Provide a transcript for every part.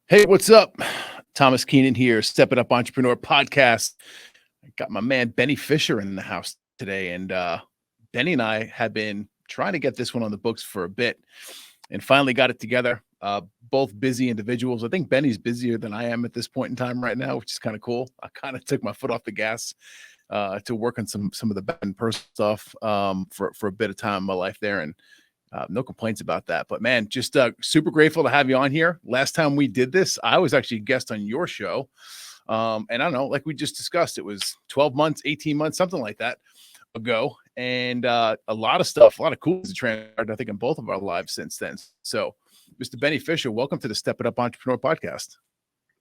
Hey, what's up? Thomas Keenan here, Stepping Up Entrepreneur Podcast. I got my man Benny Fisher in the house today, and Benny and I have been trying to get this one on the books for a bit and finally got it together. Both busy individuals. I think Benny's busier than I am at this point in time right now, which is kind of cool. I kind of took my foot off the gas to work on some of the back and personal stuff for a bit of time in my life there, and no complaints about that. But man, just super grateful to have you on here. Last time we did this, I was actually a guest on your show. And I don't know, like we just discussed, it was 12 months, 18 months, something like that ago. And a lot of stuff, a lot of cool things transpired, I think, in both of our lives since then. So, Mr. Benny Fisher, welcome to the Step It Up Entrepreneur Podcast.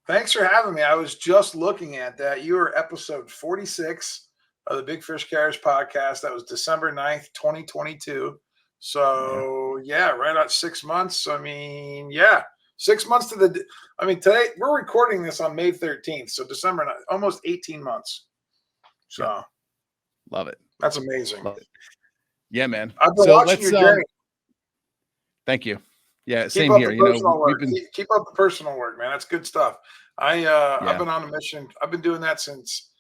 Thanks for having me. I was just looking at that. You were episode 46 of the Big Fish Carriers podcast. That was December 9th, 2022. So yeah, right at 6 months. 6 months to today we're recording this on May 13th. So December, almost 18 months. So love it. That's amazing. Love it. Yeah, man. I've been watching your journey. Thank you. Yeah, keep same up here. The personal work. Keep up the personal work, man. That's good stuff. I've been on a mission. I've been doing that since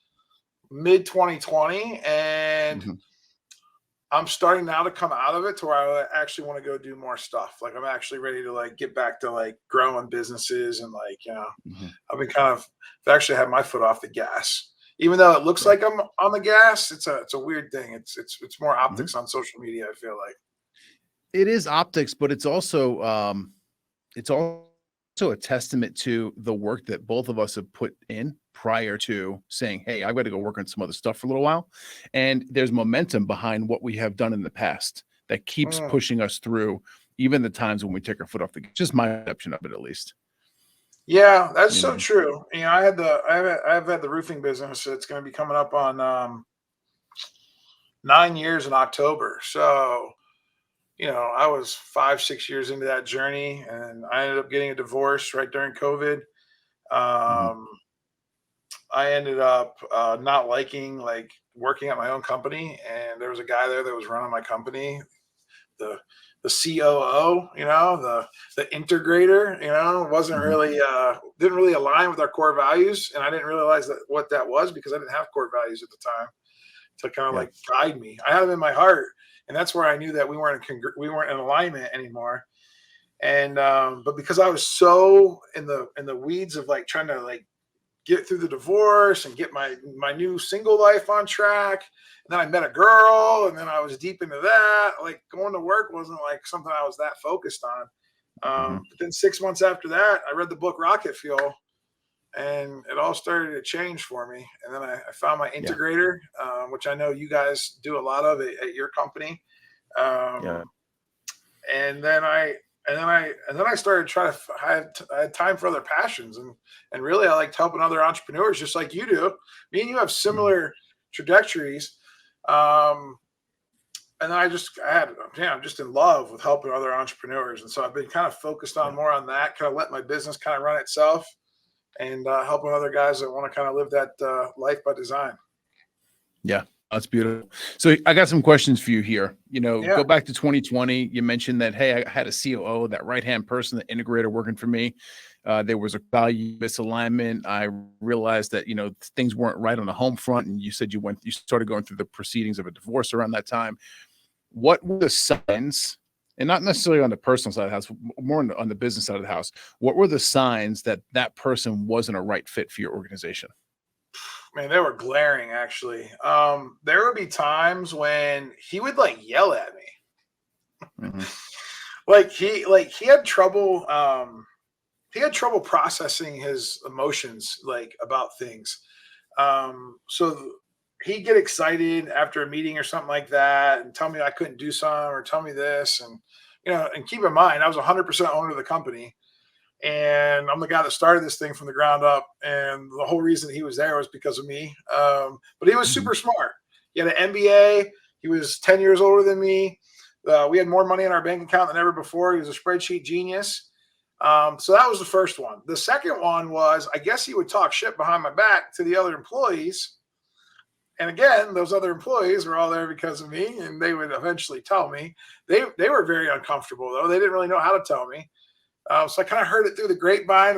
mid 2020, and I'm starting now to come out of it to where I actually want to go do more stuff. Like I'm actually ready to get back to growing businesses and I've been I've actually had my foot off the gas, even though it looks like I'm on the gas. It's a weird thing. It's more optics on social media. I feel like it is optics, but it's also a testament to the work that both of us have put in prior to saying, hey, I've got to go work on some other stuff for a little while. And there's momentum behind what we have done in the past that keeps pushing us through even the times when we take our foot off the gas. Just my perception of it, at least. Yeah, that's so true. I've had the roofing business. It's going to be coming up on 9 years in October. So, I was 5-6 years into that journey, and I ended up getting a divorce right during COVID. I ended up not liking working at my own company, and there was a guy there that was running my company, the COO, the integrator, wasn't really didn't really align with our core values, and I didn't realize what that was because I didn't have core values at the time to kind of guide me. I had them in my heart, and that's where I knew that we weren't in alignment anymore. And but because I was so in the weeds of trying to get through the divorce and get my new single life on track. And then I met a girl, and then I was deep into that. Going to work wasn't something I was that focused on. But then 6 months after that, I read the book Rocket Fuel, and it all started to change for me. And then I found my integrator, which I know you guys do a lot of at your company. And then I started trying to. I had time for other passions, and really I liked helping other entrepreneurs, just like you do. Me and you have similar trajectories, and then I'm just in love with helping other entrepreneurs, and so I've been kind of focused on more on that, kind of let my business kind of run itself, and helping other guys that want to kind of live that life by design. Yeah. That's beautiful. So I got some questions for you here. Go back to 2020. You mentioned that, hey, I had a COO, that right-hand person, the integrator working for me. There was a value misalignment. I realized that, things weren't right on the home front. And you said you started going through the proceedings of a divorce around that time. What were the signs, and not necessarily on the personal side of the house, more on the business side of the house, what were the signs that that person wasn't a right fit for your organization? Man, they were glaring, actually. There would be times when he would yell at me. He had trouble. He had trouble processing his emotions, about things. So he'd get excited after a meeting or something like that, and tell me I couldn't do something, or tell me this, and and keep in mind I was 100% owner of the company. And I'm the guy that started this thing from the ground up. And the whole reason he was there was because of me. But he was super smart. He had an MBA. He was 10 years older than me. We had more money in our bank account than ever before. He was a spreadsheet genius. So that was the first one. The second one was, I guess he would talk shit behind my back to the other employees. And again, those other employees were all there because of me, and they would eventually tell me. They were very uncomfortable, though. They didn't really know how to tell me. So I kind of heard it through the grapevine,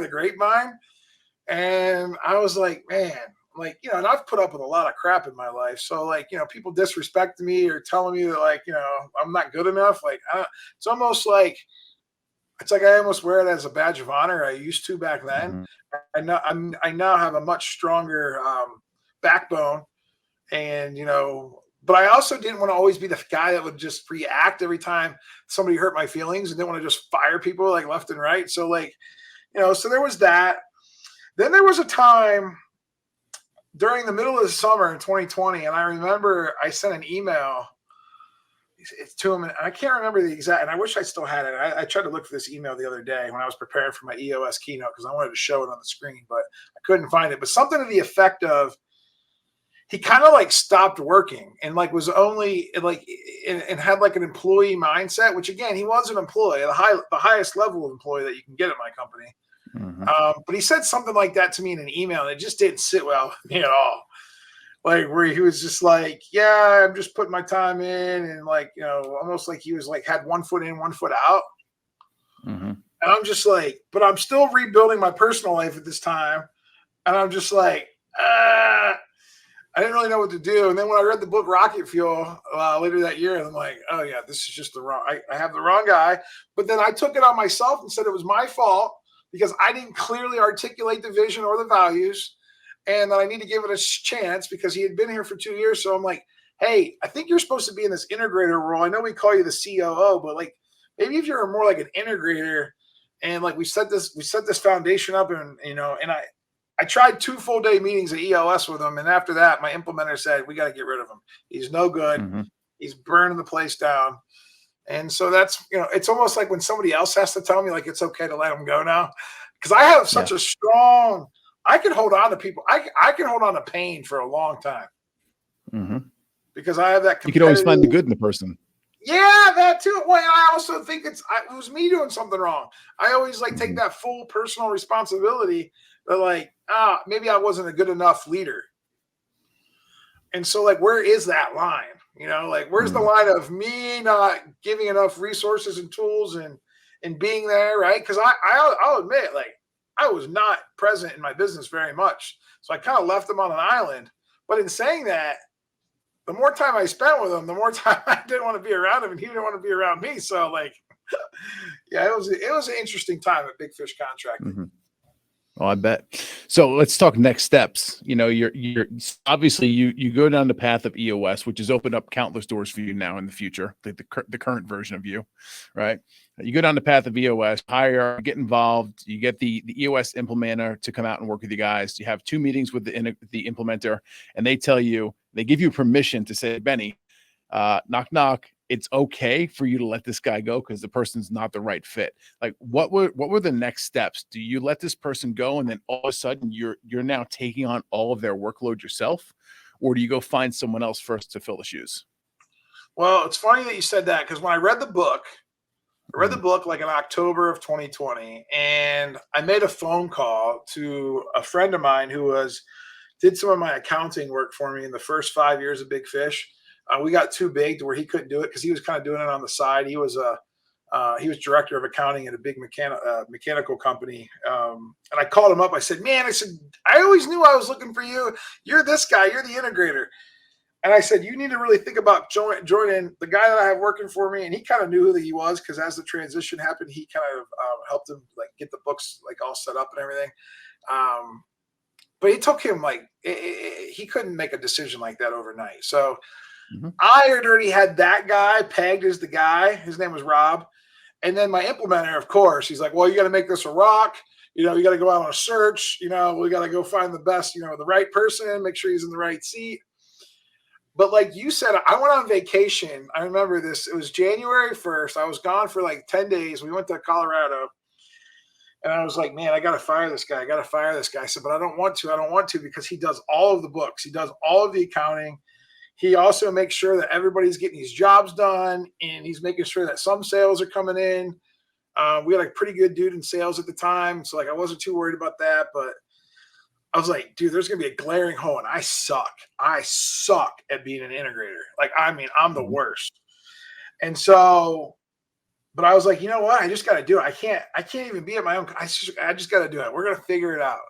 and I was like, man, like, you know, and I've put up with a lot of crap in my life. So like, you know, people disrespecting me or telling me that like, you know, I'm not good enough. Like, it's almost like, it's like I almost wear it as a badge of honor. I used to back then. Mhm. I now have a much stronger backbone, and you know, but I also didn't want to always be the guy that would just react every time somebody hurt my feelings, and didn't want to just fire people like left and right. So like, you know, so there was that. Then there was a time during the middle of the summer in 2020, and I remember I sent an email it's to him, and I can't remember the exact, and I wish I still had it. I tried to look for this email the other day when I was preparing for my EOS keynote because I wanted to show it on the screen, but I couldn't find it. But something to the effect of, he kind of like stopped working and like was only like and had like an employee mindset, which again, he was an employee, the highest level of employee that you can get at my company. But he said something like that to me in an email, and it just didn't sit well with me at all. Like where he was just like, yeah, I'm just putting my time in, and like, you know, almost like he was like had 1 foot in, 1 foot out. And I'm just like, but I'm still rebuilding my personal life at this time. And I'm just like, I didn't really know what to do. And then when I read the book Rocket Fuel later that year, I'm like, oh yeah, this is just I have the wrong guy. But then I took it on myself and said it was my fault because I didn't clearly articulate the vision or the values, and that I need to give it a chance because he had been here for 2 years. So I'm like, hey, I think you're supposed to be in this integrator role. I know we call you the COO, but like maybe if you're more like an integrator, and like we set this foundation up, and you know, and I tried 2 full day meetings at EOS with him, and after that, my implementer said we got to get rid of him. He's no good. He's burning the place down. And so that's, you know, it's almost like when somebody else has to tell me like it's okay to let him go now, because I have such a strong. I can hold on to people. I can hold on to pain for a long time because I have that. You can always find the good in the person. Yeah, that too. Well, I also think it was me doing something wrong. I always like take that full personal responsibility. That like, maybe I wasn't a good enough leader. And so like, where is that line? You know, like where's the line of me not giving enough resources and tools and being there, right? Because I'll admit, like, I was not present in my business very much. So I kind of left him on an island. But in saying that, the more time I spent with him, the more time I didn't want to be around him, and he didn't want to be around me. So like, yeah, it was an interesting time at Big Fish Contracting. Oh, I bet. So let's talk next steps. You know, you're obviously you go down the path of EOS, which has opened up countless doors for you now in the future, the current version of you, right? You go down the path of EOS, hire, get involved. You get the EOS implementer to come out and work with you guys. You have 2 meetings with the implementer, and they give you permission to say, Benny, knock, knock. It's okay for you to let this guy go because the person's not the right fit. Like, what were the next steps? Do you let this person go, and then all of a sudden you're now taking on all of their workload yourself, or do you go find someone else first to fill the shoes? Well, it's funny that you said that, because when I read the book, like in October of 2020, and I made a phone call to a friend of mine who did some of my accounting work for me in the first 5 years of Big Fish. We got too big to where he couldn't do it because he was kind of doing it on the side. He was director of accounting at a big mechanical company. And I called him up. I said, man, I always knew I was looking for you. You're this guy. You're the integrator. And I said, you need to really think about joining the guy that I have working for me. And he kind of knew who he was, because as the transition happened, he kind of helped him like get the books like all set up and everything. But it took him like, he couldn't make a decision like that overnight. So I had already had that guy pegged as the guy. His name was Rob. And then my implementer, of course, he's like, well, you got to make this a rock. You know, you got to go out on a search. You know, we got to go find the best, you know, the right person, make sure he's in the right seat. But like you said, I went on vacation. I remember this. It was January 1st. I was gone for like 10 days. We went to Colorado. And I was like, man, I got to fire this guy. I said, but I don't want to because he does all of the books. He does all of the accounting. He also makes sure that everybody's getting these jobs done, and he's making sure that some sales are coming in. We had a pretty good dude in sales at the time. So like, I wasn't too worried about that, but I was like, dude, there's going to be a glaring hole, and I suck at being an integrator. Like, I mean, I'm the worst. And so but I was like, you know what? I just got to do it. I can't even be at my own. I just got to do it. We're going to figure it out.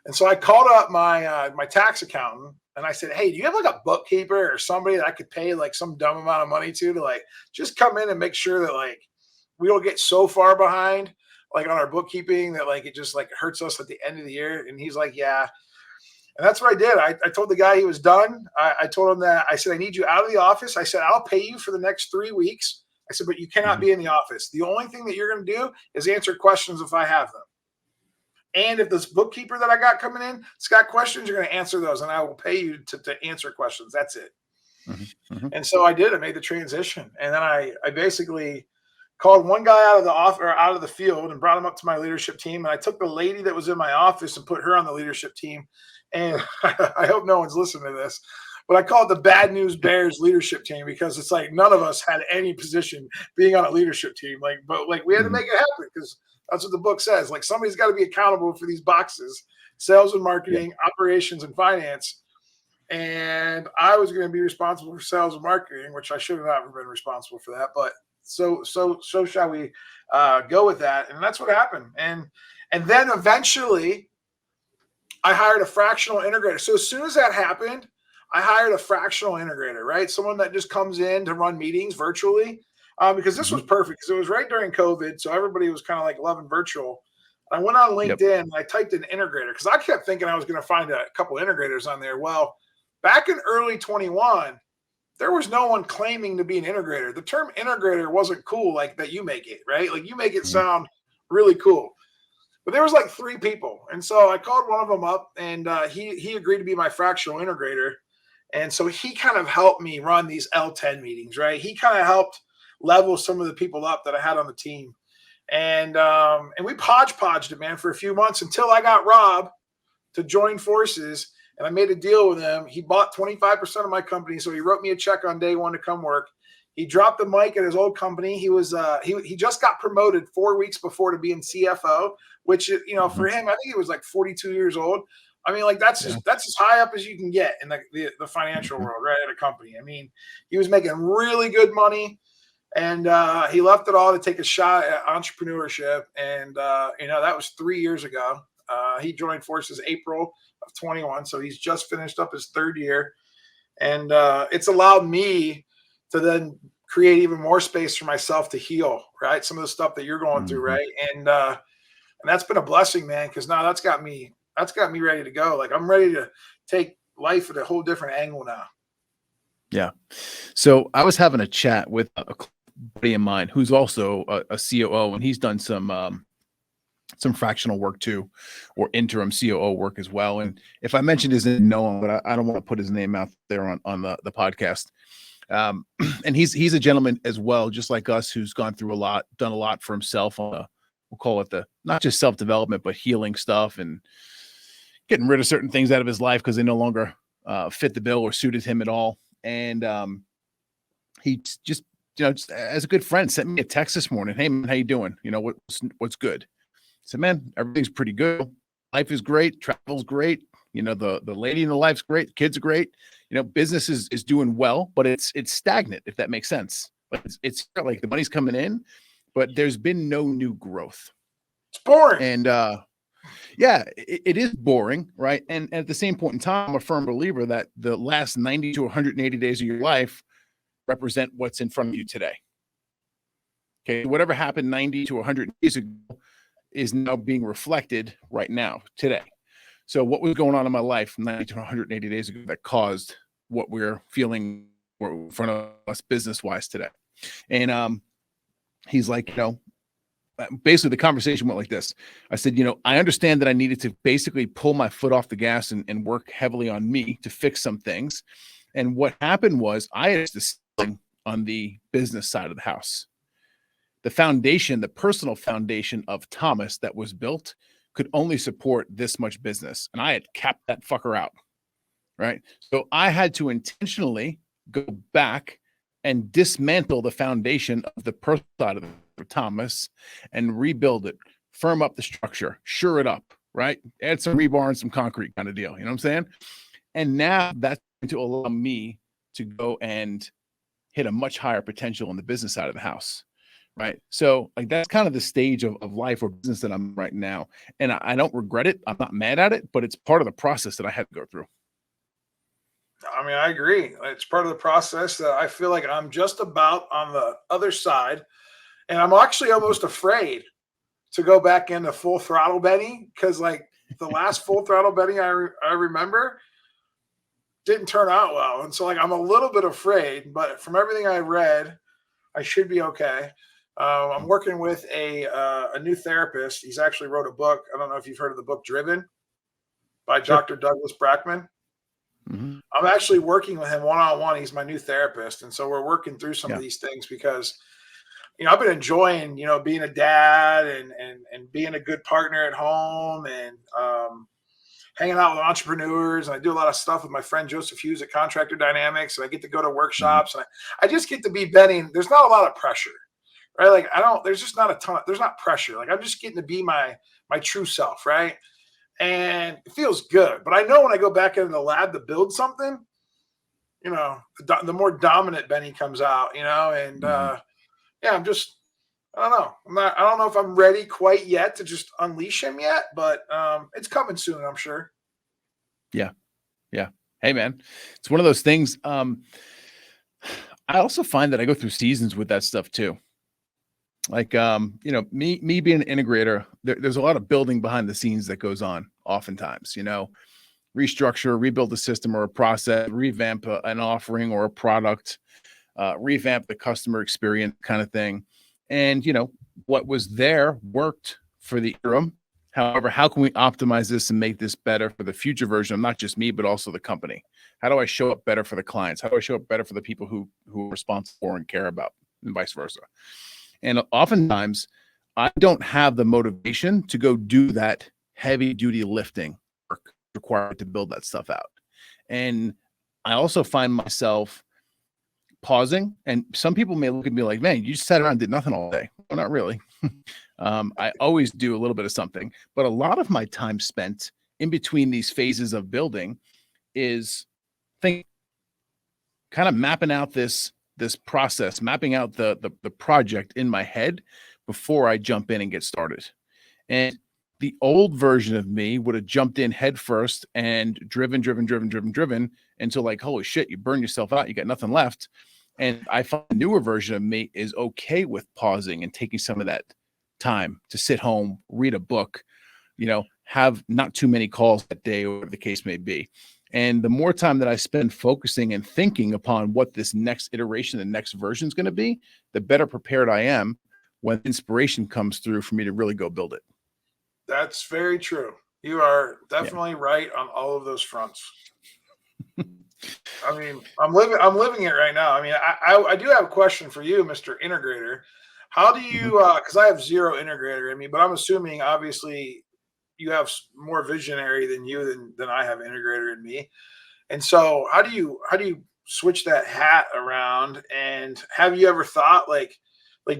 And so I called up my tax accountant and I said, hey, do you have like a bookkeeper or somebody that I could pay like some dumb amount of money to like just come in and make sure that like we don't get so far behind like on our bookkeeping that like it just like hurts us at the end of the year? And he's like, yeah. And that's what I did. I told the guy he was done. I told him that I said, I need you out of the office. I said, I'll pay you for the next 3 weeks. I said, but you cannot be in the office. The only thing that you're going to do is answer questions if I have them. And if this bookkeeper that I got coming in has got questions, you're going to answer those, and I will pay you to answer questions. That's it. And so I did. I made the transition, and then I basically called one guy out of the off or out of the field and brought him up to my leadership team. And I took the lady that was in my office and put her on the leadership team. And I hope no one's listening to this, but I call it the Bad News Bears leadership team because it's like none of us had any position being on a leadership team. But we had to make it happen because that's what the book says. Like somebody's got to be accountable for these boxes: sales and marketing, operations and finance. And I was going to be responsible for sales and marketing, which I should have not been responsible for that. But so shall we go with that? And that's what happened. And then eventually I hired a fractional integrator. So as soon as that happened, I hired a fractional integrator, right? Someone that just comes in to run meetings virtually. Because this was perfect because it was right during COVID. So everybody was kind of like loving virtual. I went on LinkedIn and I typed in integrator because I kept thinking I was going to find a couple integrators on there. Well, back in early 21, there was no one claiming to be an integrator. The term integrator wasn't cool like that you make it, right? Like you make it sound really cool. But there was like 3 people. And so I called one of them up and he agreed to be my fractional integrator. And so he kind of helped me run these L10 meetings, right? He kind of helped level some of the people up that I had on the team. And we podged it, man, for a few months until I got Rob to join forces. And I made a deal with him. He bought 25% of my company. So he wrote me a check on day 1 to come work. He dropped the mic at his old company. He was he just got promoted 4 weeks before to being CFO, which, you know, for him, I think he was like 42 years old. I mean, like that's as high up as you can get in the financial world, right, at a company. I mean, he was making really good money. And he left it all to take a shot at entrepreneurship. And, you know, that was 3 years ago. He joined forces April of 21. So he's just finished up his 3rd year. And it's allowed me to then create even more space for myself to heal, right? Some of the stuff that you're going through, right? And that's been a blessing, man, because now that's got me ready to go. Like I'm ready to take life at a whole different angle now. Yeah. So I was having a chat with a buddy of mine who's also a COO, and he's done some fractional work too, or interim COO work as well. And if I mentioned his name, no one, but I don't want to put his name out there on the podcast. And he's a gentleman as well, just like us, who's gone through a lot, done a lot for himself on we'll call it not just self-development, but healing stuff and getting rid of certain things out of his life because they no longer fit the bill or suited him at all. And he just, you know, just as a good friend, sent me a text this morning. Hey man, how you doing? You know, what's good? I said, man, everything's pretty good. Life is great. Travel's great. You know, the lady in the life's great. Kids are great. You know, business is doing well, but it's stagnant, if that makes sense. But it's like the money's coming in, but there's been no new growth. It's boring. And yeah, it is boring, right? And at the same point in time, I'm a firm believer that the last 90 to 180 days of your life represent what's in front of you today. Okay, whatever happened 90 to 100 days ago is now being reflected right now, today. So what was going on in my life 90 to 180 days ago that caused what we're feeling in front of us business-wise today? And he's like, you know, basically the conversation went like this. I said, you know, I understand that I needed to basically pull my foot off the gas and work heavily on me to fix some things. And what happened was I had this on the business side of the house. The foundation, the personal foundation of Tomas that was built could only support this much business. And I had capped that fucker out, right? So I had to intentionally go back and dismantle the foundation of the personal side of Tomas and rebuild it, firm up the structure, sure it up, right? Add some rebar and some concrete kind of deal. You know what I'm saying? And now that's going to allow me to go and hit a much higher potential on the business side of the house, Right. So like that's kind of the stage of life or business that I'm right now. And I don't regret it. I'm not mad at it, but it's part of the process that I had to go through. I mean, I agree. It's part of the process that I feel like I'm just about on the other side. And I'm actually Mhm. almost afraid to go back into full throttle Benny because, like, the last full throttle Benny I remember didn't turn out well. And so, like, I'm a little bit afraid, but from everything I read, I should be okay. I'm working with a new therapist. He's actually wrote a book. I don't know if you've heard of the book Driven by Sure. Dr. Douglas Brackman. Hmm. I'm actually working with him one on one. He's my new therapist, and so we're working through some of Yeah. these things because I've been enjoying being a dad and being a good partner at home and hanging out with entrepreneurs. And I do a lot of stuff with my friend Joseph Hughes at Contractor Dynamics, and I get to go to Hmm. workshops, and I just get to be Benny. There's not a lot of pressure, right? Like I don't. There's just not a ton. There's not pressure. Like I'm just getting to be my true self, right? And it feels good. But I know when I go back into the lab to build something, the more dominant Benny comes out, and Hmm. yeah, I don't know. I don't know if I'm ready quite yet to just unleash him yet, but it's coming soon, I'm sure. Yeah. Yeah. Hey man, it's one of those things. I also find that I go through seasons with that stuff too. Like, me being an integrator, there's a lot of building behind the scenes that goes on oftentimes, restructure, rebuild a system or a process, revamp an offering or a product, revamp the customer experience kind of thing. And, what was there worked for the interim. However, how can we optimize this and make this better for the future version of not just me, but also the company? How do I show up better for the clients? How do I show up better for the people who are responsible for and care about, and vice versa? And oftentimes, I don't have the motivation to go do that heavy duty lifting work required to build that stuff out. And I also find myself pausing, and some people may look at me like, man, you just sat around and did nothing all day. Well, not really. I always do a little bit of something, but a lot of my time spent in between these phases of building is think kind of mapping out this process, mapping out the project in my head before I jump in and get started. And the old version of me would have jumped in head first and driven until like, holy shit, you burn yourself out, you got nothing left. And I find the newer version of me is okay with pausing and taking some of that time to sit home, read a book, have not too many calls that day, or whatever the case may be. And the more time that I spend focusing and thinking upon what this next iteration, the next version is going to be, the better prepared I am when inspiration comes through for me to really go build it. That's very true. You are Yeah. definitely right on all of those fronts. I mean, I'm living it right now. I mean, I do have a question for you, Mr. Integrator. How do Mhm. you because I have zero integrator in me, but I'm assuming obviously you have more visionary than you than I have integrator in me. And so how do you switch that hat around? And have you ever thought like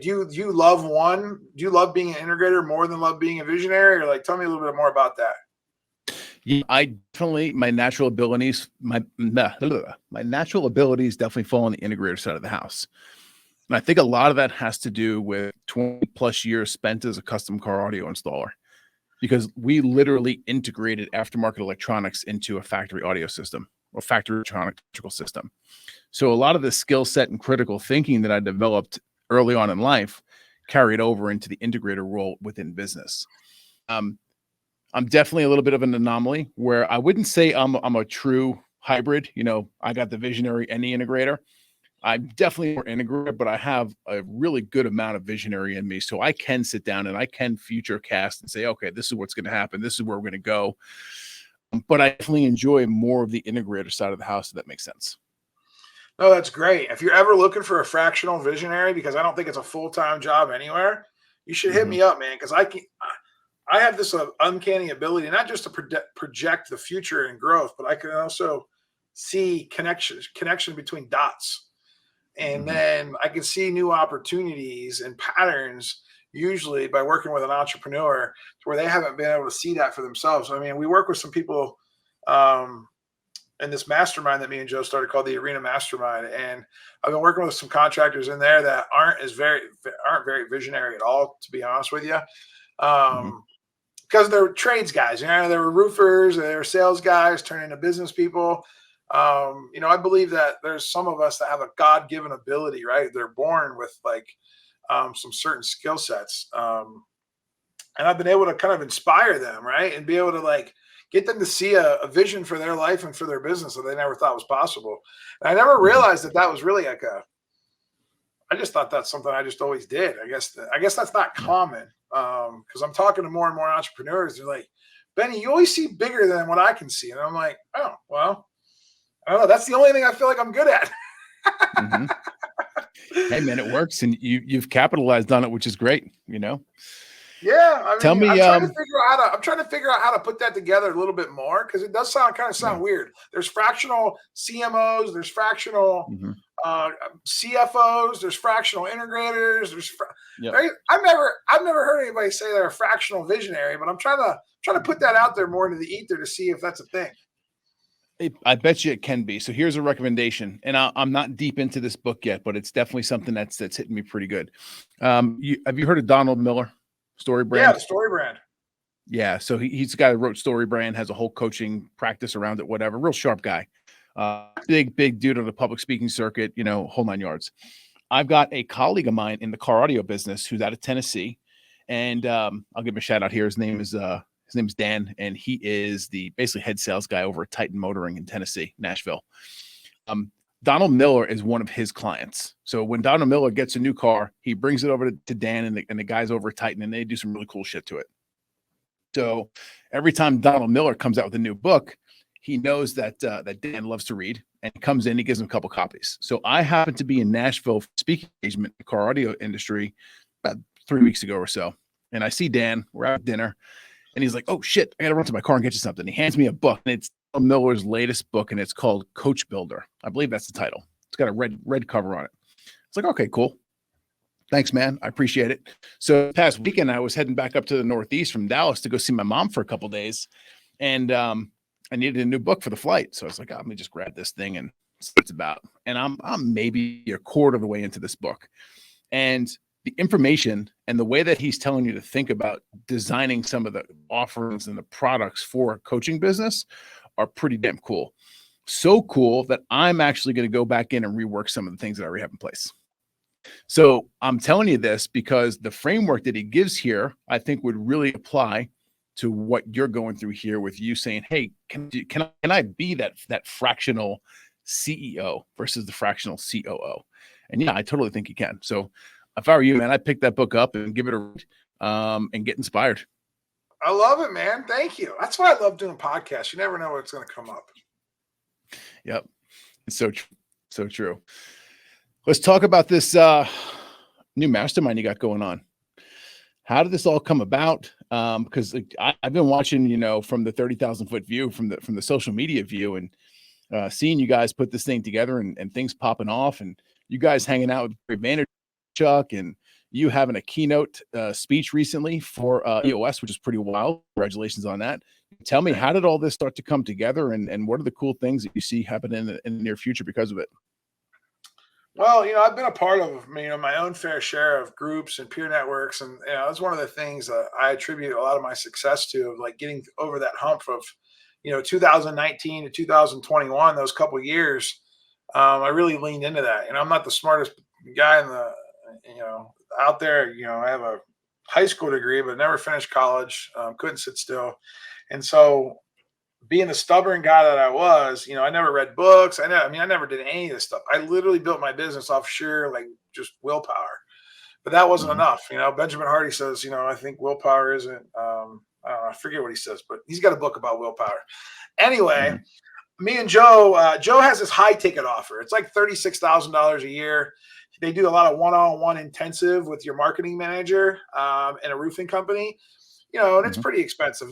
do you love one? Do you love being an integrator more than love being a visionary? Or like tell me a little bit more about that. Yeah, I definitely my natural abilities definitely fall on the integrator side of the house. And I think a lot of that has to do with 20 plus years spent as a custom car audio installer because we literally integrated aftermarket electronics into a factory audio system or factory electrical system. So a lot of the skill set and critical thinking that I developed early on in life carried over into the integrator role within business. Um, I'm definitely a little bit of an anomaly where I wouldn't say I'm a true hybrid. I got the visionary and the integrator. I'm definitely more integrated, but I have a really good amount of visionary in me. So I can sit down and I can future cast and say, okay, this is what's going to happen. This is where we're going to go. But I definitely enjoy more of the integrator side of the house, if that makes sense. No, that's great. If you're ever looking for a fractional visionary, because I don't think it's a full-time job anywhere, you should hit Hmm. me up, man. Because I have this uncanny ability, not just to project the future and growth, but I can also see connection between dots. And Hmm. then I can see new opportunities and patterns, usually by working with an entrepreneur to where they haven't been able to see that for themselves. I mean, we work with some people, um, in this mastermind that me and Joe started called the Arena Mastermind. And I've been working with some contractors in there that aren't very visionary at all, to be honest with you. Because they're trades guys, they were roofers, they were sales guys turning into business people. I believe that there's some of us that have a God-given ability, right? They're born with like some certain skill sets. And I've been able to kind of inspire them, right? And be able to like get them to see a vision for their life and for their business that they never thought was possible. And I never realized that was really like I just thought that's something I just always did. I guess that's not common. Because I'm talking to more and more entrepreneurs. They're like, Benny, you always see bigger than what I can see. And I'm like, oh, well, I don't know. That's the only thing I feel like I'm good at. Hey man, it works, and you've capitalized on it, which is great. Yeah, I mean, Tell me, I'm trying to figure out how to put that together a little bit more, because it does sound weird. There's fractional CMOs, there's fractional CFOs, there's fractional integrators, I've never heard anybody say they're a fractional visionary, but I'm trying to put that out there more into the ether to see if that's a thing. I bet you it can be. So here's a recommendation, and I'm not deep into this book yet, but it's definitely something that's hitting me pretty good. Have you heard of Donald Miller? Story Brand? Yeah, the Story Brand. Yeah, so he's the guy that wrote Story Brand, has a whole coaching practice around it, whatever. Real sharp guy. Big dude on the public speaking circuit, whole 9 yards. I've got a colleague of mine in the car audio business who's out of Tennessee, and I'll give him a shout out here. His name is Dan, and he is the basically head sales guy over at Titan Motoring in Tennessee, Nashville. Donald Miller is one of his clients. So when Donald Miller gets a new car, he brings it over to Dan and the guys over at Titan, and they do some really cool shit to it. So every time Donald Miller comes out with a new book, he knows that Dan loves to read, and he comes in, he gives him a couple copies. So I happen to be in Nashville for speaking engagement in the car audio industry about 3 weeks ago or so. And I see Dan, we're at dinner, and he's like, oh shit, I got to run to my car and get you something. He hands me a book, and it's Miller's latest book, and it's called Coach Builder. I believe that's the title. It's got a red cover on it. It's like, okay, cool. Thanks, man. I appreciate it. So past weekend, I was heading back up to the Northeast from Dallas to go see my mom for a couple of days. And I needed a new book for the flight. So I was like, let me just grab this thing and see what it's about. And I'm maybe a quarter of the way into this book. And the information and the way that he's telling you to think about designing some of the offerings and the products for a coaching business are pretty damn cool. So cool that I'm actually going to go back in and rework some of the things that I already have in place. So I'm telling you this because the framework that he gives here, I think would really apply to what you're going through here with you saying, hey, can I be that fractional CEO versus the fractional COO? And yeah, I totally think you can. So if I were you, man, I'd pick that book up and give it a read and get inspired. I love it, man. Thank you. That's why I love doing podcasts. You never know what's going to come up. Yep. It's so true. Let's talk about this new mastermind you got going on. How did this all come about? Because I've been watching, from the 30,000 foot view, from the social media view, and seeing you guys put this thing together and things popping off, and you guys hanging out with Gary Vaynerchuk, and you having a keynote speech recently for EOS, which is pretty wild. Congratulations on that. Tell me, how did all this start to come together, and what are the cool things that you see happening in the near future because of it? Well, I've been a part of, my own fair share of groups and peer networks. And, that's one of the things that I attribute a lot of my success to, of like getting over that hump of, 2019 to 2021, those couple of years. I really leaned into that. I'm not the smartest guy in the, out there. I have a high school degree, but never finished college. Couldn't sit still. And so being the stubborn guy that I was, I never read books. I never did any of this stuff. I literally built my business off sheer, just willpower. But that wasn't enough. Benjamin Hardy says, I think willpower isn't, I don't know, I forget what he says, but he's got a book about willpower. Anyway, me and Joe, Joe has this high ticket offer. It's like $36,000 a year. They do a lot of one-on-one intensive with your marketing manager in a roofing company. And it's pretty expensive.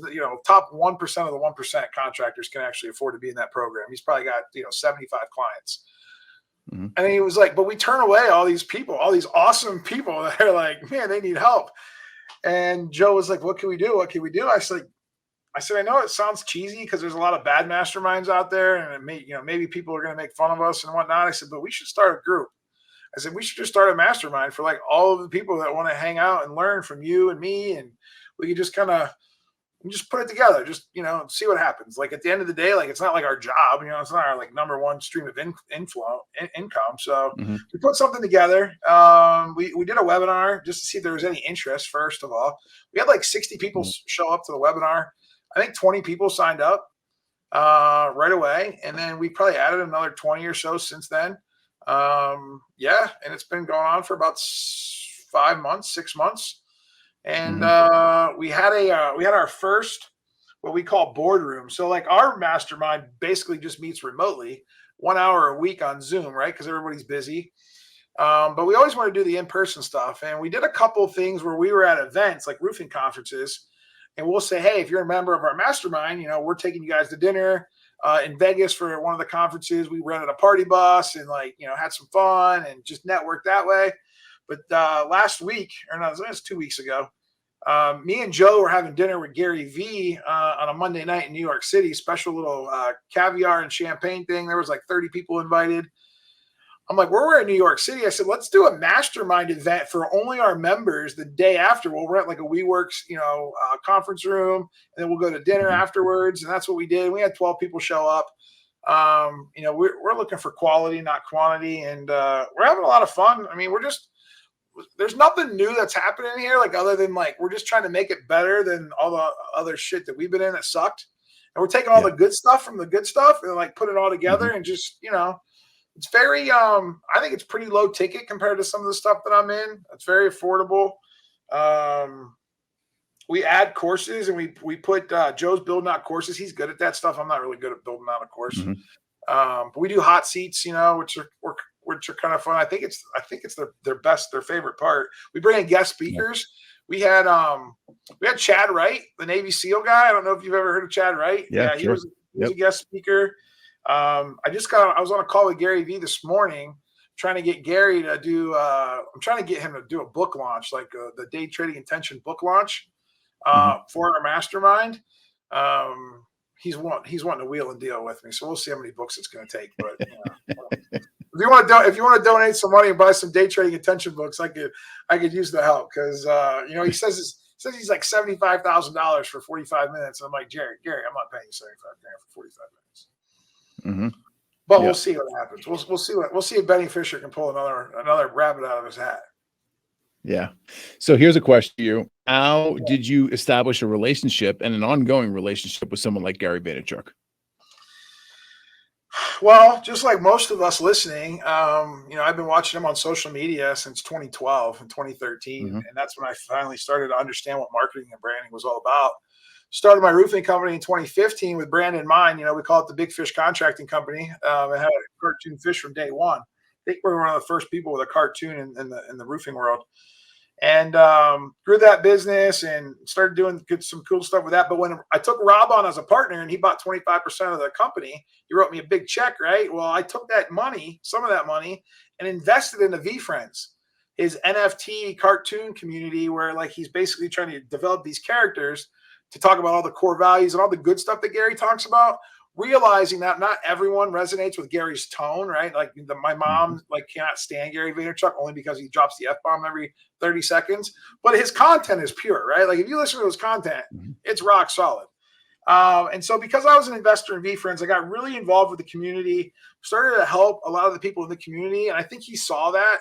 Top 1% of the 1% contractors can actually afford to be in that program. He's probably got, 75 clients. And he was like, but we turn away all these people, all these awesome people that are like, man, they need help. And Joe was like, what can we do? What can we do? I was like, I said, I know it sounds cheesy because there's a lot of bad masterminds out there, and it may, maybe people are going to make fun of us and whatnot. I said, but we should start a group. I said, we should just start a mastermind for like all of the people that want to hang out and learn from you and me. And we could just kind of just put it together, just, see what happens. Like at the end of the day, like, it's not like our job, it's not our like number one stream of income. So we put something together. We did a webinar just to see if there was any interest. First of all, we had like 60 people show up to the webinar. I think 20 people signed up right away. And then we probably added another 20 or so since then. And it's been going on for about 5 months, 6 months. And we had our first, what we call boardroom. So like our mastermind basically just meets remotely 1 hour a week on Zoom, right? Because everybody's busy. But we always want to do the in-person stuff. And we did a couple of things where we were at events like roofing conferences. And we'll say, hey, if you're a member of our mastermind, we're taking you guys to dinner in Vegas for one of the conferences. We rented a party bus and had some fun and just networked that way. But last week, or no, it was 2 weeks ago, me and Joe were having dinner with Gary V on a Monday night in New York City, special little caviar and champagne thing. There was like 30 people invited. I'm like, we're in New York City. I said, let's do a mastermind event for only our members the day after. We'll rent like a WeWorks, conference room, and then we'll go to dinner afterwards. And that's what we did. We had 12 people show up. We're looking for quality, not quantity. And we're having a lot of fun. I mean, there's nothing new that's happening here, like other than like, we're just trying to make it better than all the other shit that we've been in that sucked. And we're taking all the good stuff from the good stuff and like put it all together and just, it's very, I think it's pretty low ticket compared to some of the stuff that I'm in. It's very affordable. We add courses and we put, Joe's building out courses. He's good at that stuff. I'm not really good at building out a course. But we do hot seats, which are kind of fun. I think it's their favorite part. We bring in guest speakers. We had Chad Wright, the Navy SEAL guy. I don't know if you've ever heard of Chad Wright. Yeah, he was a guest speaker. I was on a call with Gary V this morning, trying to get Gary to do. I'm trying to get him to do a book launch, like the Day Trading Intention book launch for our mastermind. He's wanting to wheel and deal with me, so we'll see how many books it's going to take. But if you want to donate some money and buy some Day Trading Intention books, I could use the help because he says he's like $75,000 for 45 minutes. And I'm like, Gary, I'm not paying you $75,000 for 45 minutes. But we'll see what happens. We'll see if Benny Fisher can pull another rabbit out of his hat. Yeah. So here's a question to you. How did you establish a relationship and an ongoing relationship with someone like Gary Vaynerchuk? Well, just like most of us listening, I've been watching him on social media since 2012 and 2013. And that's when I finally started to understand what marketing and branding was all about. Started my roofing company in 2015 with brand in mind. We call it the Big Fish Contracting Company. It had a cartoon fish from day one. I think we were one of the first people with a cartoon in the roofing world. And grew that business and started doing some cool stuff with that. But when I took Rob on as a partner and he bought 25% of the company, he wrote me a big check, right? Well, I took that money, some of that money, and invested in the V-Friends, his NFT cartoon community where like he's basically trying to develop these characters to talk about all the core values and all the good stuff that Gary talks about, realizing that not everyone resonates with Gary's tone, right? Like my mom cannot stand Gary Vaynerchuk only because he drops the F-bomb every 30 seconds, but his content is pure, right? Like if you listen to his content, it's rock solid. And so because I was an investor in V-Friends, I got really involved with the community, started to help a lot of the people in the community. And I think he saw that.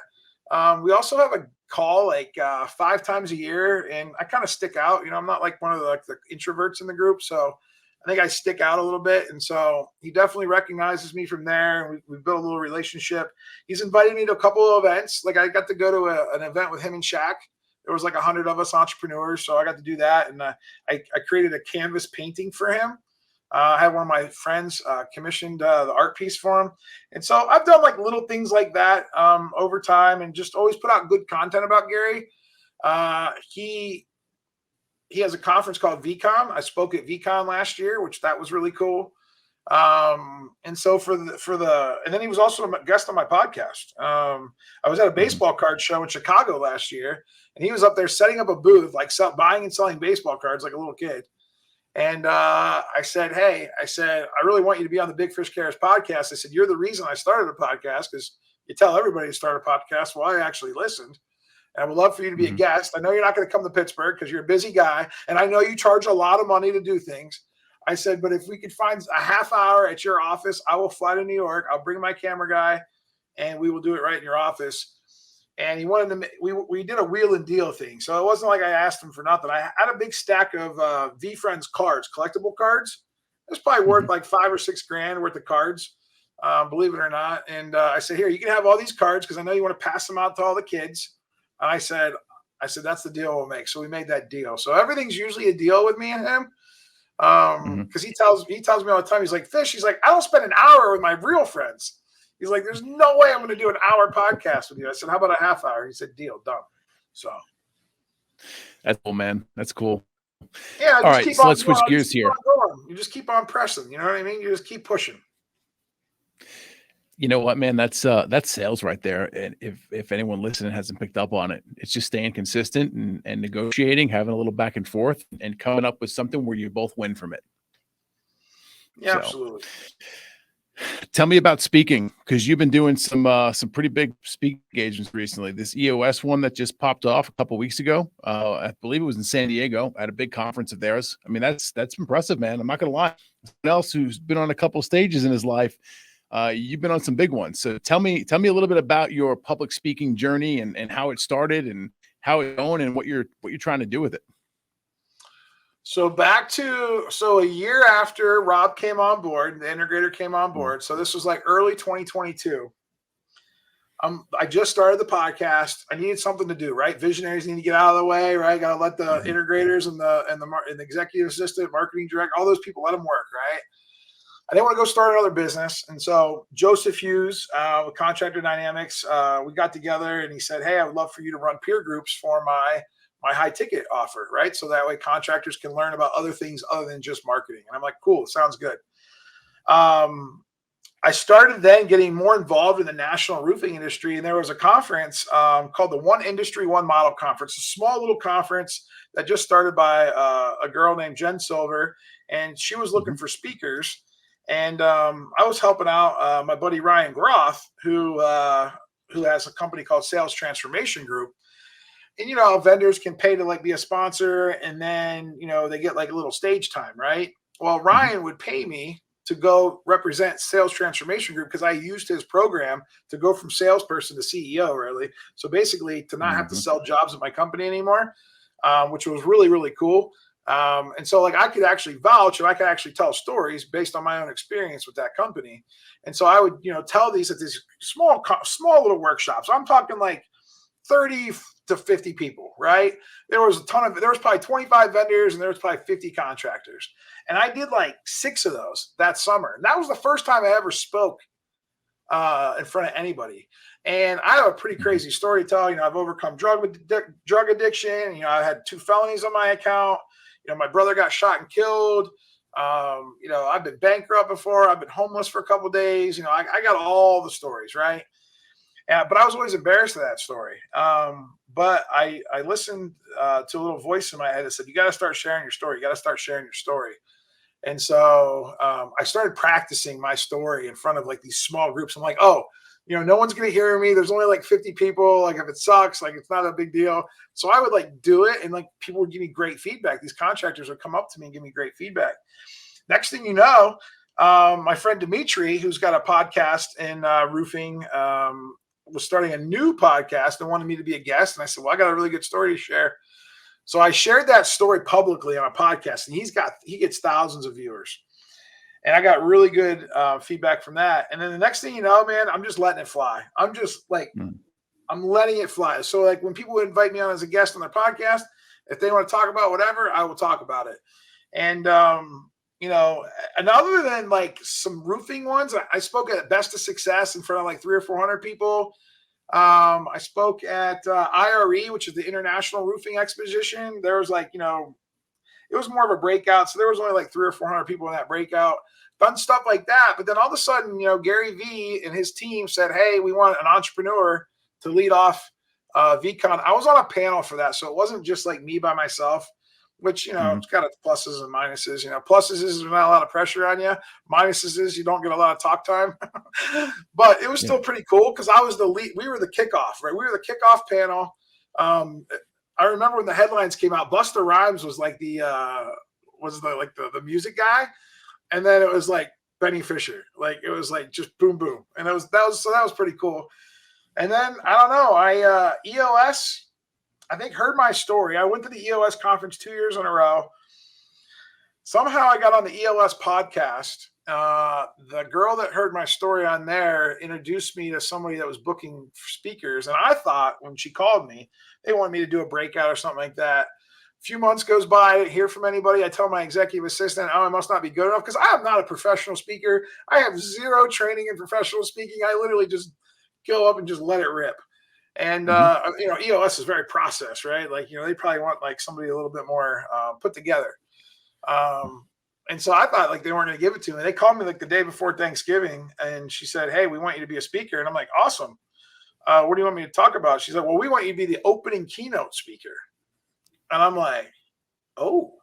We also have a call like 5 times a year, and I kind of stick out. I'm not like one of the introverts in the group, so I think I stick out a little bit. And so he definitely recognizes me from there, and we built a little relationship. He's invited me to a couple of events. Like I got to go to an event with him and Shaq. There was like 100 of us entrepreneurs, so I got to do that, and I created a canvas painting for him. I had one of my friends commissioned the art piece for him. And so I've done like little things like that over time and just always put out good content about Gary. He has a conference called VCon. I spoke at VCon last year, which that was really cool. And so and then he was also a guest on my podcast. I was at a baseball card show in Chicago last year, and he was up there setting up a booth, like buying and selling baseball cards like a little kid. And I said, hey, I really want you to be on the Big Fish Cares podcast. I said, you're the reason I started a podcast, because you tell everybody to start a podcast. Well, I actually listened. And I would love for you to be a guest. I know you're not going to come to Pittsburgh because you're a busy guy. And I know you charge a lot of money to do things. I said, but if we could find a half hour at your office, I will fly to New York. I'll bring my camera guy and we will do it right in your office. And he wanted to, we did a wheel and deal thing. So it wasn't like I asked him for nothing. I had a big stack of V-Friends cards, collectible cards. It's probably worth like $5 or $6 grand worth of cards, believe it or not. And I said, here, you can have all these cards because I know you want to pass them out to all the kids. And I said, that's the deal we'll make. So we made that deal. So everything's usually a deal with me and him. Because he tells me all the time, he's like, Fish, he's like, I don't spend an hour with my real friends. He's like, there's no way I'm going to do an hour podcast with you. I said, how about a half hour? He said, deal, done. So that's cool, man. That's cool. Yeah. All right. So let's switch gears here. You just keep on pressing. You know what I mean? You just keep pushing. You know what, man? That's sales right there. And if anyone listening hasn't picked up on it, it's just staying consistent and negotiating, having a little back and forth, and coming up with something where you both win from it. Yeah, so, absolutely. Tell me about speaking, because you've been doing some pretty big speaking engagements recently. This EOS one that just popped off a couple of weeks ago, I believe it was in San Diego at a big conference of theirs. I mean, that's impressive, man. I'm not gonna lie. Someone else who's been on a couple of stages in his life. You've been on some big ones. So tell me a little bit about your public speaking journey and how it started and how it's going and what you're trying to do with it. So a year after Rob came on board, the integrator came on board. So this was like early 2022. I just started the podcast. I needed something to do, right? Visionaries need to get out of the way, right? Got to let the integrators and the executive assistant, marketing director, all those people, let them work, right? I didn't want to go start another business. And so Joseph Hughes with Contractor Dynamics, we got together and he said, hey, I would love for you to run peer groups for my high ticket offer, right? So that way contractors can learn about other things other than just marketing. And I'm like, cool, sounds good. I started then getting more involved in the national roofing industry. And there was a conference called the One Industry, One Model Conference, a small little conference that just started by a girl named Jen Silver. And she was looking for speakers. And I was helping out my buddy Ryan Groth, who has a company called Sales Transformation Group. And, you know, vendors can pay to like be a sponsor and then, you know, they get like a little stage time, right? Well, Ryan would pay me to go represent Sales Transformation Group because I used his program to go from salesperson to CEO, really. So basically to not have to sell jobs at my company anymore, which was really, really cool. And so like I could actually vouch and I could actually tell stories based on my own experience with that company. And so I would, you know, tell these at these small little workshops. I'm talking like 30 to 50 people, right? There was probably 25 vendors and there was probably 50 contractors. And I did like 6 of those that summer. And that was the first time I ever spoke in front of anybody. And I have a pretty crazy story to tell. You know, I've overcome drug addiction. You know, I had 2 felonies on my account. You know, my brother got shot and killed. You know, I've been bankrupt before. I've been homeless for a couple of days. You know, I got all the stories, right? But I was always embarrassed of that story. But I listened to a little voice in my head that said, you got to start sharing your story. You got to start sharing your story. And so I started practicing my story in front of like these small groups. I'm like, oh, you know, no one's going to hear me. There's only like 50 people. Like if it sucks, like it's not a big deal. So I would like do it. And like people would give me great feedback. These contractors would come up to me and give me great feedback. Next thing you know, my friend Dimitri, who's got a podcast in roofing, was starting a new podcast and wanted me to be a guest. And I said, well, I got a really good story to share. So I shared that story publicly on a podcast and he gets thousands of viewers. And I got really good feedback from that. And then the next thing you know, man, I'm just letting it fly. I'm just like, I'm letting it fly. So like when people invite me on as a guest on their podcast, if they want to talk about whatever, I will talk about it. And, you know, and other than like some roofing ones, I spoke at Best of Success in front of like 300 or 400 people. I spoke at IRE, which is the International Roofing Exposition. There was like, you know, it was more of a breakout. So there was only like 300 or 400 people in that breakout, done stuff like that. But then all of a sudden, you know, Gary Vee and his team said, hey, we want an entrepreneur to lead off VCon. I was on a panel for that. So it wasn't just like me by myself. which, it's got its pluses and minuses. Pluses is there's not a lot of pressure on you. Minuses is you don't get a lot of talk time. But it was still pretty cool because I was the lead. We were the kickoff, right? We were the kickoff panel. I remember when the headlines came out, Busta Rhymes was like the music guy, and then it was like Benny Fisher. Like it was like just boom boom, and that was pretty cool. And then I don't know, EOS, I think heard my story. I went to the EOS conference 2 years in a row. Somehow I got on the EOS podcast. The girl that heard my story on there introduced me to somebody that was booking speakers. And I thought when she called me, they wanted me to do a breakout or something like that. A few months goes by, I didn't hear from anybody. I tell my executive assistant, I must not be good enough because I am not a professional speaker. I have zero training in professional speaking. I literally just go up and just let it rip. And, EOS is very processed, right? Like, they probably want like somebody a little bit more put together. And so I thought like they weren't going to give it to me. They called me like the day before Thanksgiving and she said, hey, we want you to be a speaker. And I'm like, awesome. What do you want me to talk about? She's like, well, we want you to be the opening keynote speaker. And I'm like, oh,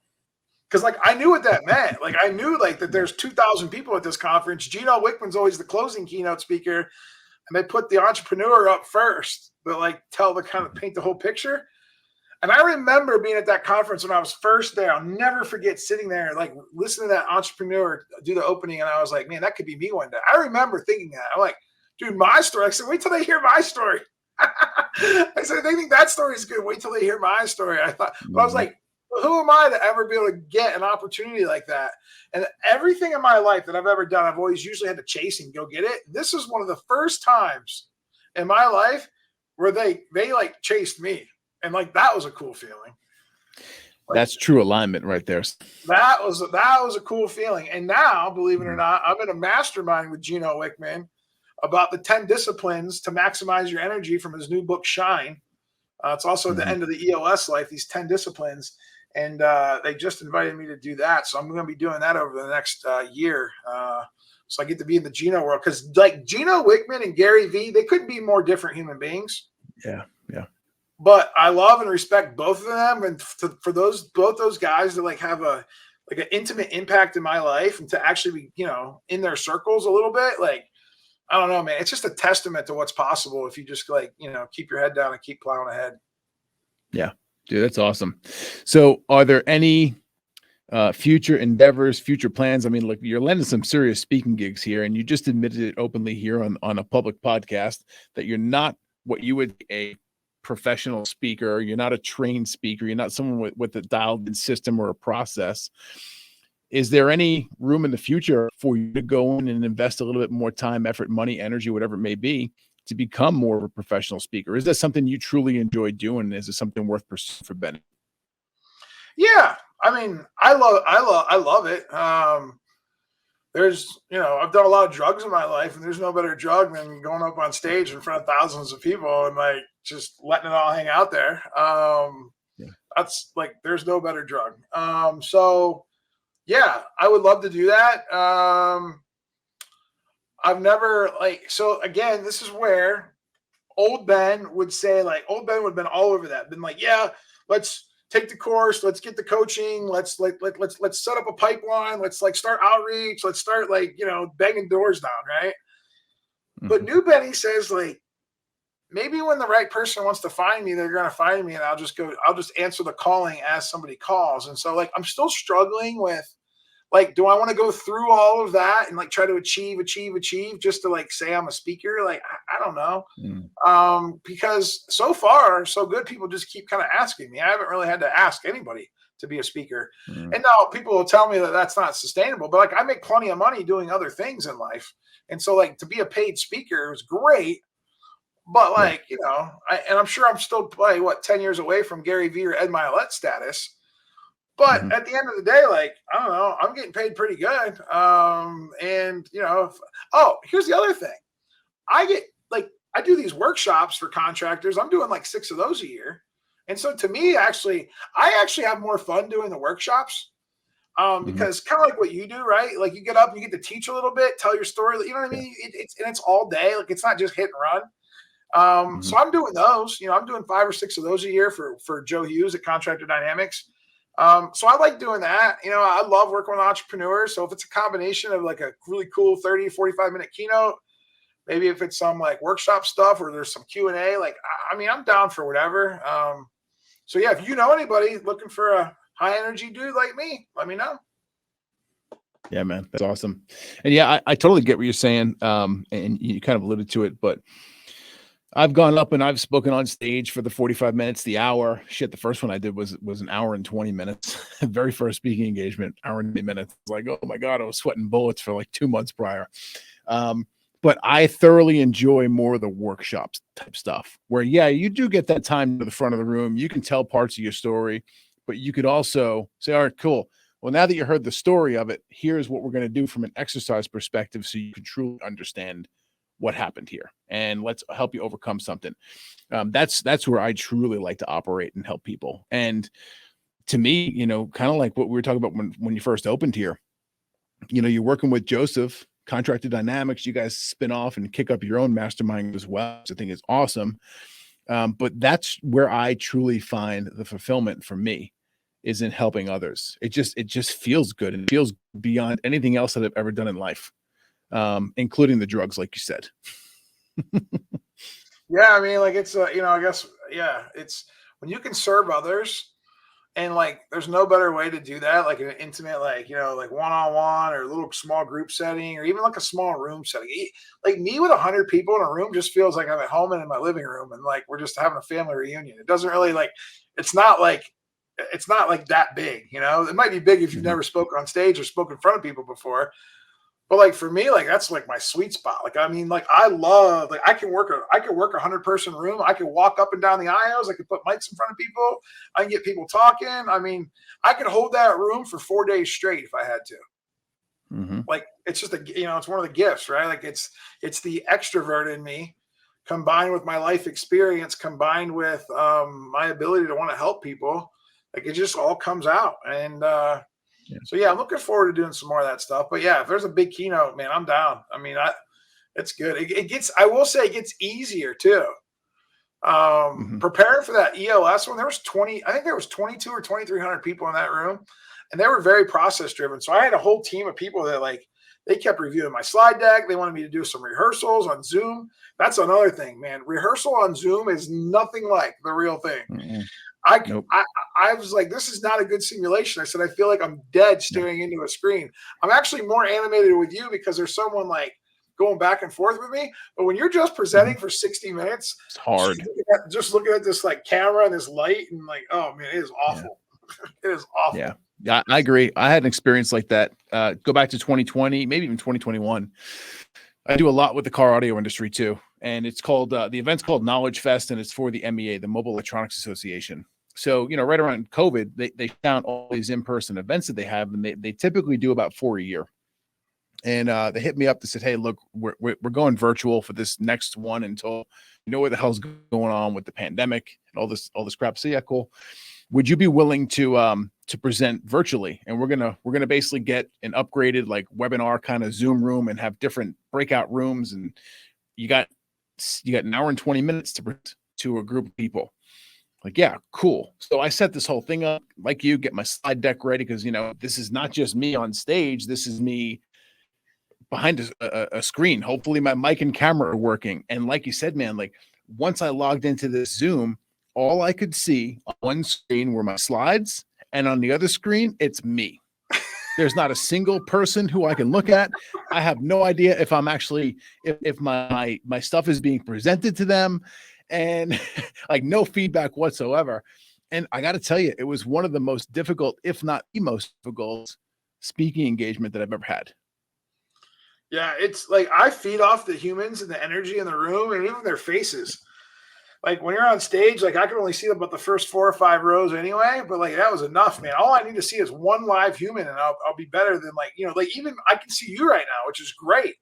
because like I knew what that meant. Like I knew like that there's 2,000 people at this conference. Gino Wickman's always the closing keynote speaker. And they put the entrepreneur up first, but like paint the whole picture. And I remember being at that conference when I was first there. I'll never forget sitting there, like listening to that entrepreneur do the opening. And I was like, man, that could be me one day. I remember thinking that. I'm like, dude, my story. I said, wait till they hear my story. I said, they think that story is good. Wait till they hear my story. I thought, but I was like, well, who am I to ever be able to get an opportunity like that? And everything in my life that I've ever done, I've always usually had to chase and go get it. This is one of the first times in my life where they like chased me. And like, that was a cool feeling. Like, that's true alignment right there. That was a cool feeling. And now, believe it or not, I'm in a mastermind with Gino Wickman about the 10 disciplines to maximize your energy from his new book, Shine. It's also at the end of the EOS life, these 10 disciplines. And they just invited me to do that. So I'm going to be doing that over the next year. So I get to be in the Gino world because like Gino Wickman and Gary Vee, they couldn't be more different human beings. Yeah. But I love and respect both of them. And for both those guys to like have an intimate impact in my life and to actually be, in their circles a little bit, like, I don't know, man, it's just a testament to what's possible if you just like, keep your head down and keep plowing ahead. Yeah, dude, that's awesome. So are there any future endeavors, future plans? I mean, look, you're landing some serious speaking gigs here, and you just admitted it openly here on a public podcast that you're not what you would a professional speaker. You're not a trained speaker. You're not someone with a dialed in system or a process. Is there any room in the future for you to go in and invest a little bit more time, effort, money, energy, whatever it may be, to become more of a professional speaker? Is that something you truly enjoy doing? Is it something worth pursuing for Benny? Yeah. I mean, I love it. There's, I've done a lot of drugs in my life, and there's no better drug than going up on stage in front of thousands of people and like just letting it all hang out there. That's like, there's no better drug. So yeah, I would love to do that. I've never so again, this is where old Ben would say, like, old Ben would have been all over that, been like, yeah, let's take the course, let's get the coaching, let's set up a pipeline, let's like start outreach, let's start like, banging doors down, right? Mm-hmm. But new Benny says like, maybe when the right person wants to find me, they're going to find me, and I'll just answer the calling as somebody calls. And so like, I'm still struggling with like, do I want to go through all of that and like try to achieve just to like say I'm a speaker? Like, I don't know. Because so far, so good. People just keep kind of asking me. I haven't really had to ask anybody to be a speaker. And now people will tell me that that's not sustainable, but like I make plenty of money doing other things in life. And so like to be a paid speaker is great. But like, and I'm sure I'm still probably 10 years away from Gary Vee or Ed Milet status. But at the end of the day, like, I don't know, I'm getting paid pretty good. And here's the other thing. I do these workshops for contractors. I'm doing like 6 of those a year. And so to me, I actually have more fun doing the workshops. Because kind of like what you do, right? Like you get up and you get to teach a little bit, tell your story, you know what I mean? It's all day. Like it's not just hit and run. So I'm doing those, I'm doing 5 or 6 of those a year for Joe Hughes at Contractor Dynamics. So I like doing that. I love working with entrepreneurs. So if it's a combination of like a really cool 30, 45-minute keynote, maybe if it's some like workshop stuff or there's some Q&A, like, I mean, I'm down for whatever. So yeah, if you know anybody looking for a high energy dude like me, let me know. Yeah, man, that's awesome. And yeah, I totally get what you're saying. And you kind of alluded to it, but I've gone up and I've spoken on stage for the 45 minutes, the hour. Shit, the first one I did was an hour and 20 minutes. Very first speaking engagement, hour and 20 minutes. Like, oh my God, I was sweating bullets for like 2 months prior. But I thoroughly enjoy more of the workshops type stuff where, yeah, you do get that time to the front of the room. You can tell parts of your story, but you could also say, all right, cool. Well, now that you heard the story of it, here's what we're going to do from an exercise perspective so you can truly understand what happened here, and let's help you overcome something. That's where I truly like to operate and help people. And to me, kind of like what we were talking about when you first opened here, you're working with Joseph, Contracted Dynamics. You guys spin off and kick up your own mastermind as well, which I think is awesome. But that's where I truly find the fulfillment for me is in helping others. It just feels good, and it feels beyond anything else that I've ever done in life, including the drugs, like you said. Yeah, I mean, like it's I guess, yeah, it's when you can serve others, and like there's no better way to do that, like in an intimate, like like one-on-one or a little small group setting, or even like a small room setting. Like me with 100 people in a room just feels like I'm at home and in my living room, and like we're just having a family reunion. It doesn't really like, it's not like that big. It might be big if you've never spoken on stage or spoken in front of people before. But like for me, like that's like my sweet spot. Like I mean, like I love, like I can work a 100-person room. I can walk up and down the aisles. I can put mics in front of people. I can get people talking. I mean, I could hold that room for 4 days straight if I had to. Mm-hmm. Like it's just it's one of the gifts, right? Like it's the extrovert in me combined with my life experience, combined with my ability to want to help people. Like it just all comes out. And Yeah. so yeah, I'm looking forward to doing some more of that stuff. But yeah, if there's a big keynote, man, I'm down. I mean, it's good. I will say it gets easier too. Preparing for that ELS one, I think there was 22 or 2,300 people in that room, and they were very process driven. So I had a whole team of people that like, they kept reviewing my slide deck. They wanted me to do some rehearsals on Zoom. That's another thing, man. Rehearsal on Zoom is nothing like the real thing. Mm-hmm. I was like, this is not a good simulation. I said, I feel like I'm dead staring into a screen. I'm actually more animated with you because there's someone like going back and forth with me. But when you're just presenting for 60 minutes, it's hard. Just looking at this like camera and this light and like, oh man, it is awful. Yeah. It is awful. Yeah, I agree. I had an experience like that. Go back to 2020, maybe even 2021. I do a lot with the car audio industry too. And it's called, the event's called Knowledge Fest, and it's for the MEA, the Mobile Electronics Association. So, right around COVID, they found all these in-person events that they have, and they typically do about 4 a year. And they hit me up. They said, hey, look, we're going virtual for this next one until what the hell's going on with the pandemic and all this crap. So yeah, cool. Would you be willing to present virtually? And we're gonna basically get an upgraded like webinar kind of Zoom room and have different breakout rooms, and you got an hour and 20 minutes to present to a group of people. Like, yeah, cool. So I set this whole thing up, like you, get my slide deck ready because this is not just me on stage. This is me behind a screen. Hopefully my mic and camera are working. And like you said, man, like once I logged into this Zoom, all I could see on one screen were my slides, and on the other screen, it's me. There's not a single person who I can look at. I have no idea if I'm actually, if my stuff is being presented to them, and like no feedback whatsoever. And I got to tell you, it was one of the most difficult, if not the most difficult speaking engagement that I've ever had. Yeah, it's like I feed off the humans and the energy in the room and even their faces. Like when you're on stage, like I can only see about the first 4 or 5 rows anyway, but like that was enough, man. All I need to see is one live human, and I'll be better than like like even I can see you right now, which is great.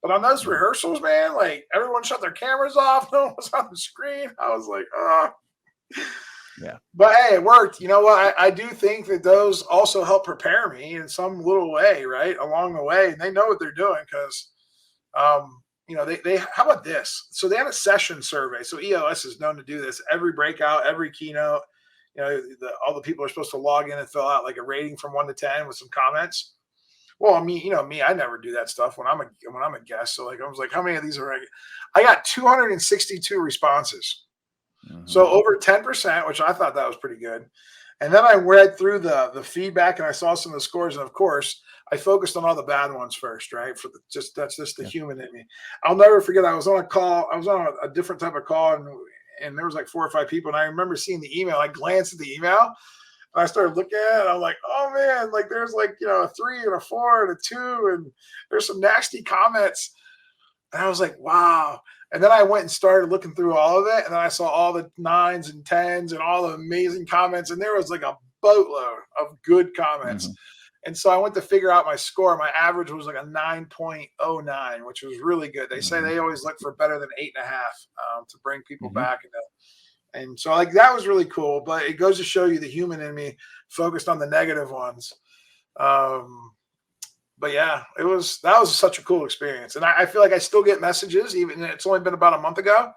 But on those rehearsals, man, like everyone shut their cameras off, no one was on the screen. I was like, oh. Yeah. But hey, it worked. You know what? I do think that those also help prepare me in some little way, right, along the way, and they know what they're doing because. They how about this? So they have a session survey. So EOS is known to do this every breakout, every keynote. all the people are supposed to log in and fill out like a rating from 1 to 10 with some comments. Well, I mean, I never do that stuff when I'm a guest. So like, I was like, how many of these are I got 262 responses. Mm-hmm. So over 10%, which I thought that was pretty good. And then I read through the feedback and I saw some of the scores. And of course, I focused on all the bad ones first, right? That's just the human in me. I'll never forget. I was on a call. I was on a different type of call, and there was like 4 or 5 people. And I remember seeing the email. I glanced at the email, and I started looking at it. I'm like, oh man, like there's like a 3 and a 4 and a 2, and there's some nasty comments. And I was like, wow. And then I went and started looking through all of it, and then I saw all the 9s and 10s and all the amazing comments, and there was like a boatload of good comments. Mm-hmm. And so I went to figure out my score. My average was like a 9.09, which was really good. They say they always look for better than 8.5 to bring people back. And so like that was really cool. But it goes to show you the human in me focused on the negative ones. But yeah, that was such a cool experience. And I feel like I still get messages, even it's only been about a month ago.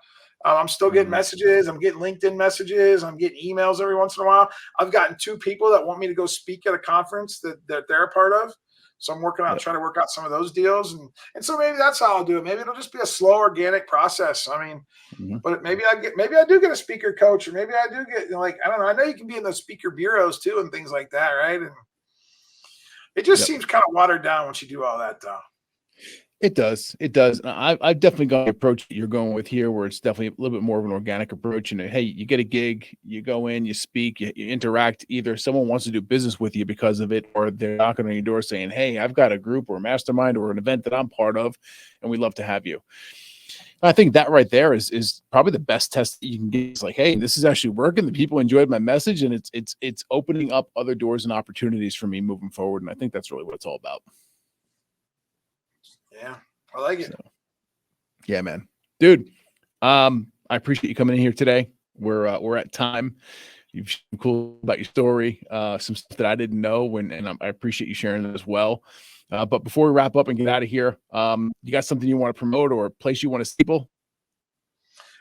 I'm still getting messages. I'm getting LinkedIn messages. I'm getting emails every once in a while. I've gotten 2 people that want me to go speak at a conference that they're a part of. So I'm trying to work out some of those deals. And so maybe that's how I'll do it. Maybe it'll just be a slow, organic process. I mean, but maybe I do get a speaker coach, or maybe I do get I don't know. I know you can be in those speaker bureaus too and things like that, right? And it just seems kind of watered down once you do all that, though. It does. I've definitely got the approach that you're going with here, where it's definitely a little bit more of an organic approach. And hey, you get a gig, you go in, you speak, you interact. Either someone wants to do business with you because of it, or they're knocking on your door saying, hey, I've got a group or a mastermind or an event that I'm part of, and we'd love to have you. I think that right there is probably the best test that you can get. It's like, hey, this is actually working. The people enjoyed my message, and it's opening up other doors and opportunities for me moving forward. And I think that's really what it's all about. Yeah, I like it. So, yeah, man, dude. I appreciate you coming in here today. We're at time. You've been cool about your story, some stuff that I didn't know, and I appreciate you sharing it as well. But before we wrap up and get out of here, you got something you want to promote or a place you want to see people?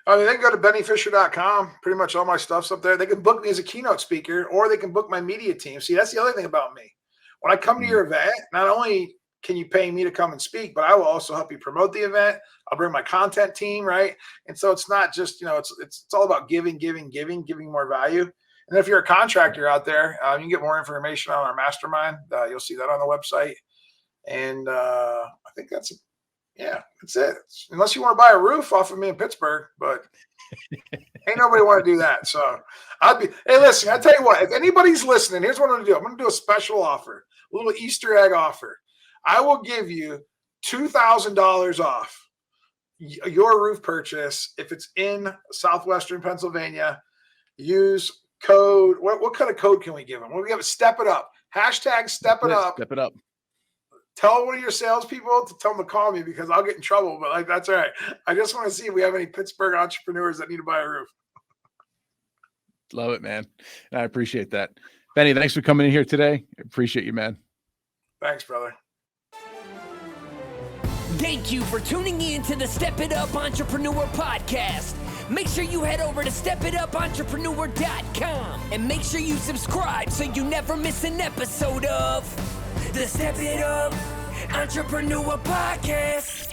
I mean, they can go to bennyfisher.com. Pretty much all my stuff's up there. They can book me as a keynote speaker, or they can book my media team. See, that's the other thing about me. When I come to your event, not only can you pay me to come and speak, but I will also help you promote the event. I'll bring my content team, right? And so it's not just, it's all about giving more value. And then if you're a contractor out there, you can get more information on our mastermind. You'll see that on the website. And I think that's it. Unless you want to buy a roof off of me in Pittsburgh, but ain't nobody want to do that. So hey, listen, I tell you what, if anybody's listening, here's what I'm going to do. I'm going to do a special offer, a little Easter egg offer. I will give you $2,000 off your roof purchase if it's in Southwestern Pennsylvania. Use code. What kind of code can we give them? Well, we have Step It Up. Hashtag Step It Up. Step It Up. Tell one of your salespeople to tell them to call me, because I'll get in trouble. But that's all right. I just want to see if we have any Pittsburgh entrepreneurs that need to buy a roof. Love it, man. I appreciate that. Benny, thanks for coming in here today. I appreciate you, man. Thanks, brother. Thank you for tuning in to the Step It Up Entrepreneur Podcast. Make sure you head over to stepitupentrepreneur.com and make sure you subscribe so you never miss an episode of the Step It Up Entrepreneur Podcast.